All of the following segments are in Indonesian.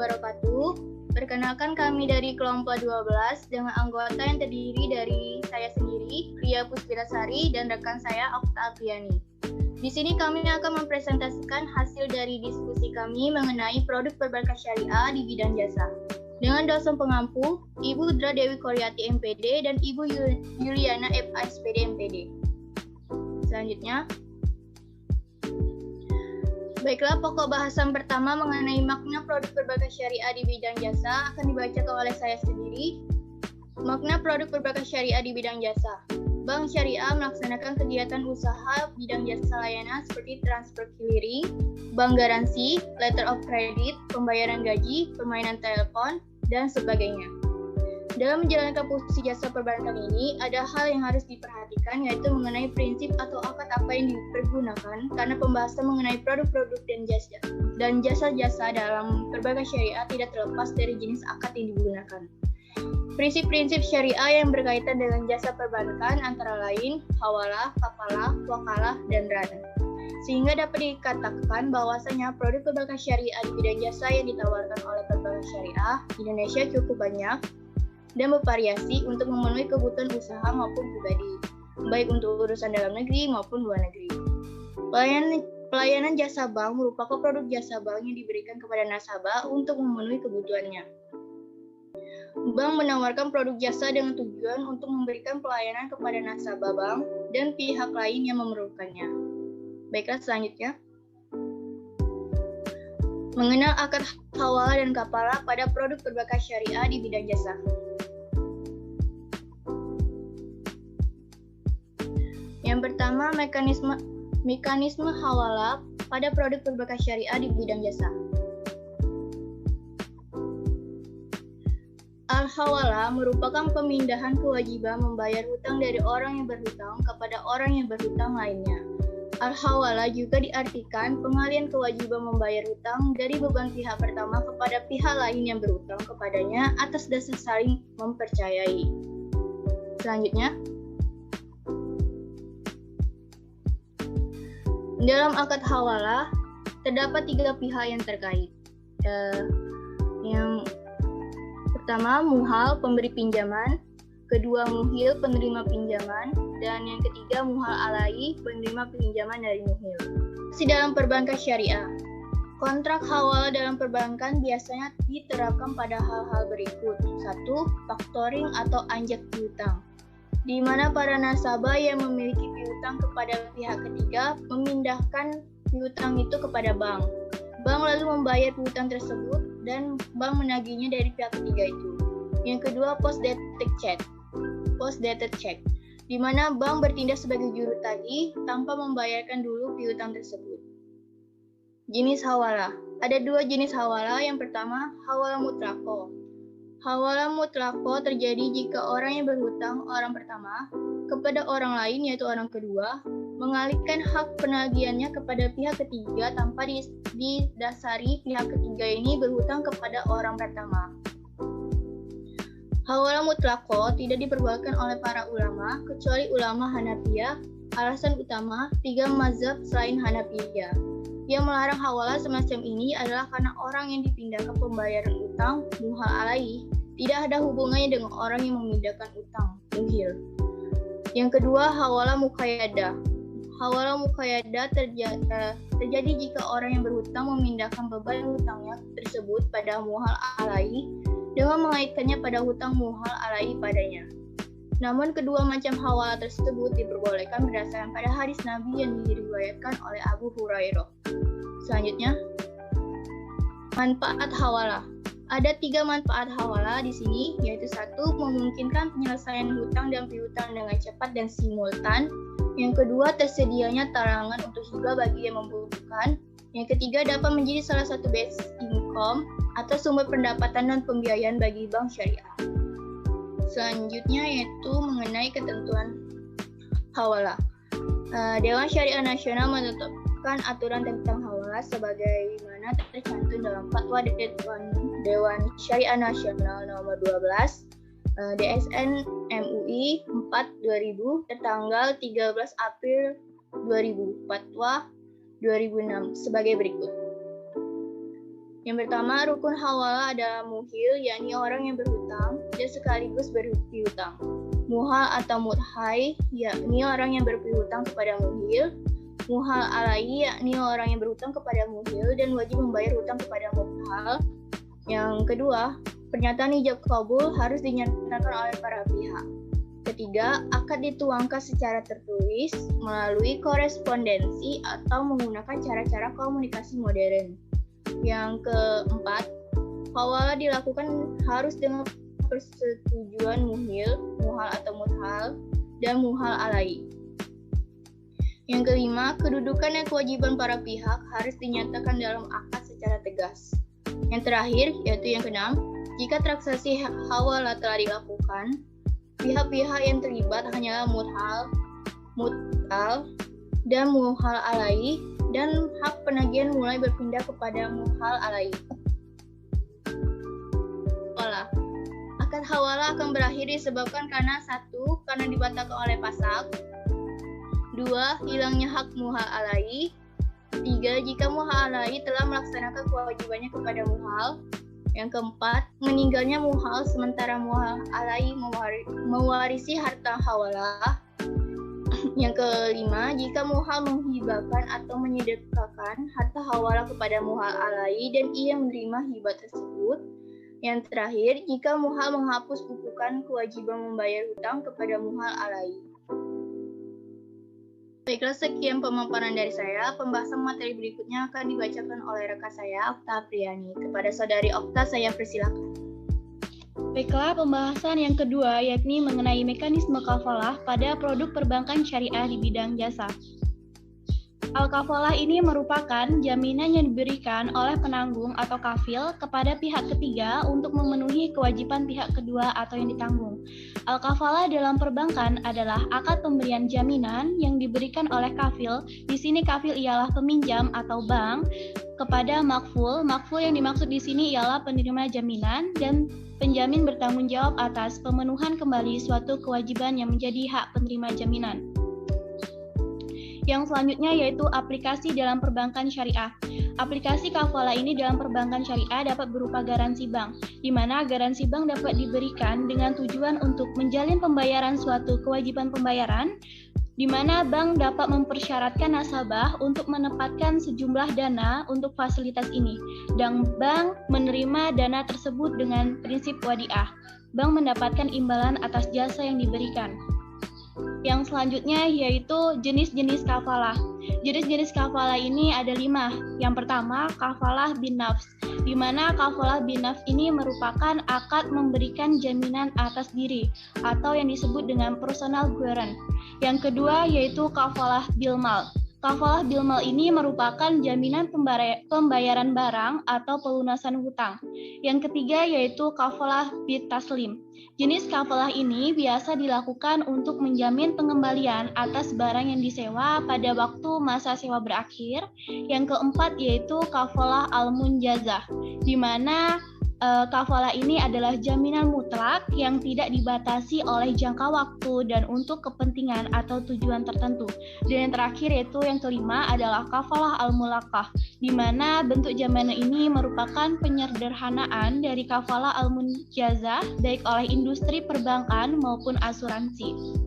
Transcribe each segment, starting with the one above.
wabarakatuh. Perkenalkan kami dari kelompok 12 dengan anggota yang terdiri dari saya sendiri, Ria Puspitasari, dan rekan saya, Okta Apriani. Di sini kami akan mempresentasikan hasil dari diskusi kami mengenai produk perbankan syariah di bidang jasa. Dengan dosen pengampu, Ibu Udra Dewi Koryati MPD dan Ibu Yuliana FA SPD MPD. Selanjutnya, baiklah, pokok bahasan pertama mengenai makna produk perbankan syariah di bidang jasa akan dibacakan oleh saya sendiri. Makna produk perbankan syariah di bidang jasa. Bank syariah melaksanakan kegiatan usaha bidang jasa layanan seperti transfer clearing, bank garansi, letter of credit, pembayaran gaji, permainan telepon, dan sebagainya. Dalam menjalankan fungsi jasa perbankan ini, ada hal yang harus diperhatikan, yaitu mengenai prinsip atau akad apa yang dipergunakan, karena pembahasan mengenai produk-produk dan jasa-jasa dalam perbankan syariah tidak terlepas dari jenis akad yang digunakan. Prinsip-prinsip syariah yang berkaitan dengan jasa perbankan antara lain hawalah, kafalah, wakalah, dan rana. Sehingga dapat dikatakan bahwasanya produk perbankan syariah di bidang jasa yang ditawarkan oleh perbankan syariah di Indonesia cukup banyak dan bervariasi untuk memenuhi kebutuhan usaha maupun pribadi, baik untuk urusan dalam negeri maupun luar negeri. Pelayanan jasa bank merupakan produk jasa bank yang diberikan kepada nasabah untuk memenuhi kebutuhannya. Bank menawarkan produk jasa dengan tujuan untuk memberikan pelayanan kepada nasabah bank dan pihak lain yang memerlukannya. Baiklah, selanjutnya. Mengenal akad hawalah dan kafalah pada produk perbankan syariah di bidang jasa. Yang pertama, mekanisme hawalah pada produk perbankan syariah di bidang jasa. Al-hawalah merupakan pemindahan kewajiban membayar hutang dari orang yang berhutang kepada orang yang berhutang lainnya. Al-hawalah juga diartikan pengalian kewajiban membayar hutang dari beban pihak pertama kepada pihak lain yang berhutang kepadanya atas dasar saling mempercayai. Selanjutnya, dalam akad hawalah, terdapat 3 pihak yang terkait. Yang pertama, muhal, pemberi pinjaman. Kedua, muhil, penerima pinjaman. Dan yang ketiga, muhal alai, penerima pinjaman dari muhil. Di dalam perbankan syariah, kontrak hawalah dalam perbankan biasanya diterapkan pada hal-hal berikut. 1. Faktoring atau anjak piutang, di mana para nasabah yang memiliki piutang kepada pihak ketiga memindahkan piutang itu kepada bank. Bank lalu membayar piutang tersebut dan bank menagihnya dari pihak ketiga itu. Yang kedua, post-dated check, di mana bank bertindak sebagai juru tagih tanpa membayarkan dulu piutang tersebut. Jenis hawalah. Ada 2 jenis hawalah. Yang pertama, hawalah mutlaqo. Hawalah mutlaqo terjadi jika orang yang berhutang, orang pertama, kepada orang lain yaitu orang kedua, mengalihkan hak penagihannya kepada pihak ketiga tanpa didasari pihak ketiga ini berhutang kepada orang pertama. Hawalah mutlaqo tidak diperbolehkan oleh para ulama kecuali ulama Hanafiyah. Alasan utama 3 mazhab selain Hanafiyah yang melarang hawalah semacam ini adalah karena orang yang dipindahkan pembayaran utang, muhal alai, tidak ada hubungannya dengan orang yang memindahkan utang, muhil. Yang kedua, hawalah muqayyadah. Hawalah muqayyadah terjadi jika orang yang berhutang memindahkan beban hutangnya tersebut pada muhal alai dengan mengaitkannya pada hutang muhal alai padanya. Namun kedua macam hawalah tersebut diperbolehkan berdasarkan pada hadis Nabi yang diriwayatkan oleh Abu Hurairah. Selanjutnya, manfaat hawalah. Ada 3 manfaat hawalah di sini, yaitu 1. Memungkinkan penyelesaian hutang dan piutang dengan cepat dan simultan. Yang kedua, tersedianya talangan untuk hibah bagi yang membutuhkan. Yang ketiga, dapat menjadi salah satu base income atau sumber pendapatan dan pembiayaan bagi bank syariah. Selanjutnya yaitu mengenai ketentuan hawalah. Dewan Syariah Nasional menetapkan aturan tentang hawalah sebagaimana tercantum dalam Fatwa Dewan Syariah Nasional nomor 12 DSN MUI 4/2000 tertanggal 13 April 2000, Fatwa 2006 sebagai berikut. Yang pertama, rukun hawalah adalah muhil, yakni orang yang berhutang dan sekaligus berpiutang. Muhal atau mudhai, yakni orang yang berpiutang kepada muhil. Muhal alai, yakni orang yang berhutang kepada muhil dan wajib membayar hutang kepada mudhal. Yang kedua, pernyataan ijab kabul harus dinyatakan oleh para pihak. Ketiga, akad dituangkan secara tertulis melalui korespondensi atau menggunakan cara-cara komunikasi modern. Yang keempat, hawalah dilakukan harus dengan persetujuan muhil, muhal atau mudhal, dan muhal alai. Yang kelima, kedudukan dan kewajiban para pihak harus dinyatakan dalam akad secara tegas. Yang terakhir, yaitu yang keenam, jika transaksi hawalah telah dilakukan, pihak-pihak yang terlibat hanyalah mudhal, dan muhal alai, dan hak penagihan mulai berpindah kepada muhal alai. Akad hawalah akan berakhir disebabkan karena 1. Karena dibatalkan oleh pasak. 2. Hilangnya hak muhal alai. 3. Jika muhal alai telah melaksanakan kewajibannya kepada muhal. Yang keempat, meninggalnya muhal sementara muhal alai mewarisi harta hawalah. Yang kelima, jika muhal menghibahkan atau menyedekahkan harta hawalah kepada muhal alai dan ia menerima hibah tersebut. Yang terakhir, jika muhal menghapus bukukan kewajiban membayar hutang kepada muhal alai. Baiklah, sekian pemaparan dari saya. Pembahasan materi berikutnya akan dibacakan oleh rekan saya, Okta Apriani. Kepada saudari Okta, saya persilakan. Baiklah, pembahasan yang kedua yakni mengenai mekanisme kafalah pada produk perbankan syariah di bidang jasa. Al-kafalah ini merupakan jaminan yang diberikan oleh penanggung atau kafil kepada pihak ketiga untuk memenuhi kewajiban pihak kedua atau yang ditanggung. Al-kafalah dalam perbankan adalah akad pemberian jaminan yang diberikan oleh kafil. Di sini kafil ialah peminjam atau bank kepada makful. Makful yang dimaksud di sini ialah penerima jaminan dan penjamin bertanggung jawab atas pemenuhan kembali suatu kewajiban yang menjadi hak penerima jaminan. Yang selanjutnya yaitu aplikasi dalam perbankan syariah. Aplikasi kafalah ini dalam perbankan syariah dapat berupa garansi bank, di mana garansi bank dapat diberikan dengan tujuan untuk menjalin pembayaran suatu kewajiban pembayaran, di mana bank dapat mempersyaratkan nasabah untuk menempatkan sejumlah dana untuk fasilitas ini, dan bank menerima dana tersebut dengan prinsip wadiah. Bank mendapatkan imbalan atas jasa yang diberikan. Yang selanjutnya yaitu jenis-jenis kafalah. Jenis-jenis kafalah ini ada 5. Yang pertama, kafalah bin nafs, di mana kafalah bin nafs ini merupakan akad memberikan jaminan atas diri atau yang disebut dengan personal guarantee. Yang kedua yaitu kafalah bil mal. Kafalah bil mal ini merupakan jaminan pembayaran barang atau pelunasan hutang. Yang ketiga yaitu kafalah bit taslim. Jenis kafalah ini biasa dilakukan untuk menjamin pengembalian atas barang yang disewa pada waktu masa sewa berakhir. Yang keempat yaitu kafalah al-munjazah, di mana kafalah ini adalah jaminan mutlak yang tidak dibatasi oleh jangka waktu dan untuk kepentingan atau tujuan tertentu. Dan yang terakhir yaitu yang kelima adalah kafalah al-mulaqah, di mana bentuk jaminan ini merupakan penyederhanaan dari kafalah al-munjazah baik oleh industri perbankan maupun asuransi.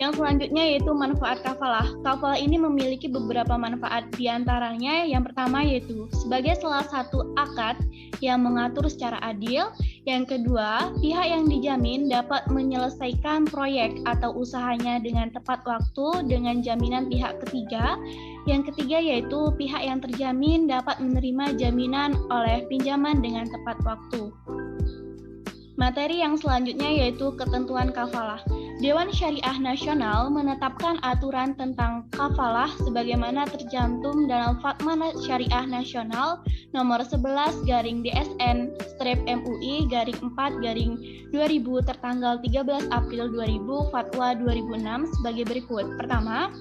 Yang selanjutnya yaitu manfaat kafalah. Kafalah ini memiliki beberapa manfaat, di antaranya yang pertama yaitu sebagai salah satu akad yang mengatur secara adil. Yang kedua, pihak yang dijamin dapat menyelesaikan proyek atau usahanya dengan tepat waktu dengan jaminan pihak ketiga. Yang ketiga yaitu pihak yang terjamin dapat menerima jaminan oleh pinjaman dengan tepat waktu. Materi yang selanjutnya yaitu ketentuan kafalah. Dewan Syariah Nasional menetapkan aturan tentang kafalah sebagaimana tercantum dalam Fatwa Syariah Nasional nomor 11/DSN/MUI/4/2000 tertanggal 13 April 2000 Fatwa 2006 sebagai berikut. Pertama,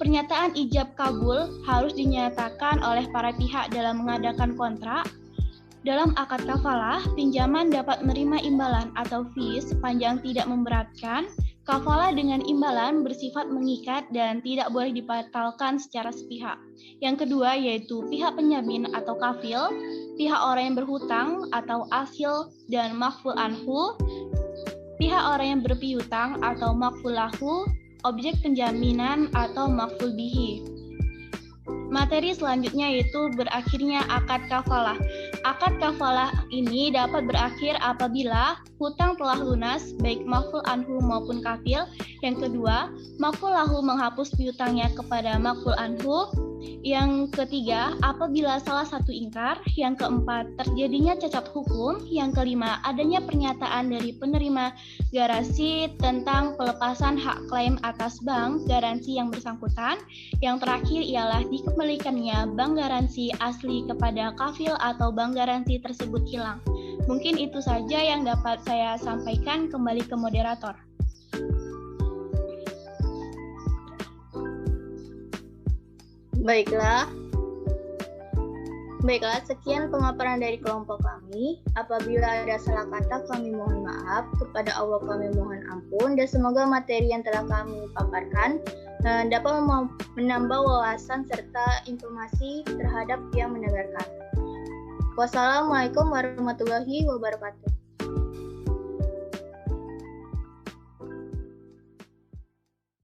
pernyataan ijab kabul harus dinyatakan oleh para pihak dalam mengadakan kontrak. Dalam akad kafalah, pinjaman dapat menerima imbalan atau fee sepanjang tidak memberatkan. Kafalah dengan imbalan bersifat mengikat dan tidak boleh dibatalkan secara sepihak. Yang kedua yaitu pihak penjamin atau kafil, pihak orang yang berhutang atau asil dan makful anhu, pihak orang yang berpiutang atau makful lahu, objek penjaminan atau makful bihi. Materi selanjutnya yaitu berakhirnya akad kafalah. Akad kafalah ini dapat berakhir apabila hutang telah lunas, baik makful anhu maupun kafil. Yang kedua, makful lahu menghapus piutangnya kepada makful anhu. Yang ketiga, apabila salah satu ingkar. Yang keempat, terjadinya cacat hukum. Yang kelima, adanya pernyataan dari penerima garansi tentang pelepasan hak klaim atas bank garansi yang bersangkutan. Yang terakhir ialah dikembalikannya bank garansi asli kepada kafil atau bank garansi tersebut hilang. Mungkin itu saja yang dapat saya sampaikan. Kembali ke moderator. Baiklah, sekian pemaparan dari kelompok kami. Apabila ada salah kata, kami mohon maaf. Kepada Allah kami mohon ampun. Dan semoga materi yang telah kami paparkan dapat menambah wawasan serta informasi terhadap yang mendengarkan. Wassalamualaikum warahmatullahi wabarakatuh.